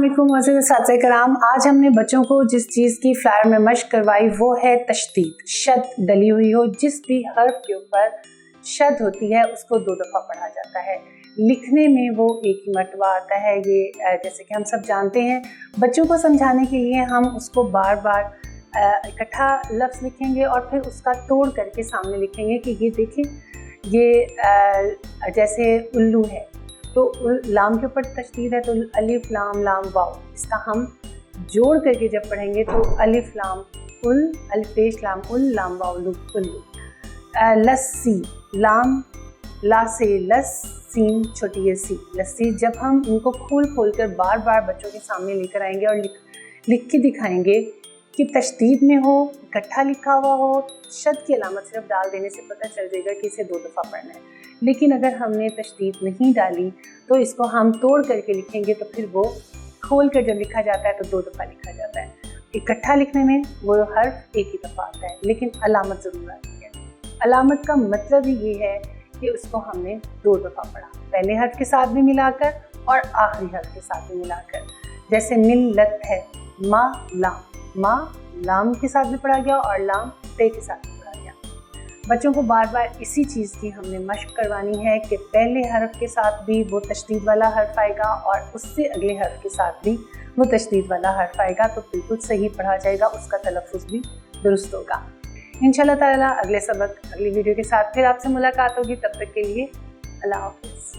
अस्सलामुअलैकुम साथी कराम। आज हमने बच्चों को जिस चीज़ की फ्लायर में मशक करवाई वो है तशदीद। शद डली हुई हो, जिस भी हर्फ के ऊपर शद होती है उसको 2 दफ़ा पढ़ा जाता है। लिखने में वो एक ही मरतबा आता है। ये जैसे कि हम सब जानते हैं, बच्चों को समझाने के लिए हम उसको बार बार इकट्ठा लफ्ज़ लिखेंगे और फिर उसका तोड़ करके सामने लिखेंगे कि ये देखें, ये जैसे उल्लू है तो लाम के ऊपर तशदीद है तो अलिफ लाम लाम वाव, इसका हम जोड़ करके जब पढ़ेंगे तो अलिफ लाम उल, अलिफ पेश लाम उल, लाम वाव उल्लू। लस्सी, लाम ला से लस, सीन छोटी है सी, लस्सी। जब हम इनको खोल कर बार बार बच्चों के सामने लेकर आएंगे और लिख के दिखाएंगे कि तशदीद में हो, इकट्ठा लिखा हुआ हो, शद की अलामत सिर्फ डाल देने से पता चल जाएगा कि इसे 2 दफ़ा पढ़ना है। लेकिन अगर हमने तशदीद नहीं डाली तो इसको हम तोड़ करके लिखेंगे तो फिर वो खोल कर जब लिखा जाता है तो 2 दफ़ा लिखा जाता है। इकट्ठा लिखने में वो हर्फ एक ही दफ़ा आता है, लेकिन अलामत ज़रूर आती है। अलामत का मतलब ही ये है कि उसको हमने 2 दफ़ा पढ़ा, पहले हर्फ के साथ भी मिलाकर और आखिरी हर्फ के साथ भी मिलाकर। जैसे मिल्लत है, माँ लाम के साथ भी पढ़ा गया और लाम पे के साथ भी पढ़ा गया। बच्चों को बार बार इसी चीज़ की हमने मशक करवानी है कि पहले हर्फ के साथ भी वो तशदीद वाला हर्फ आएगा और उससे अगले हर्फ के साथ भी वो तशदीद वाला हर्फ आएगा, तो बिल्कुल सही पढ़ा जाएगा, उसका तलफ़ुज़ भी दुरुस्त होगा। इंशाल्लाह ताला अगले सबक, अगली वीडियो के साथ फिर आपसे मुलाकात होगी। तब तक के लिए अल्लाह हाफ़िज़।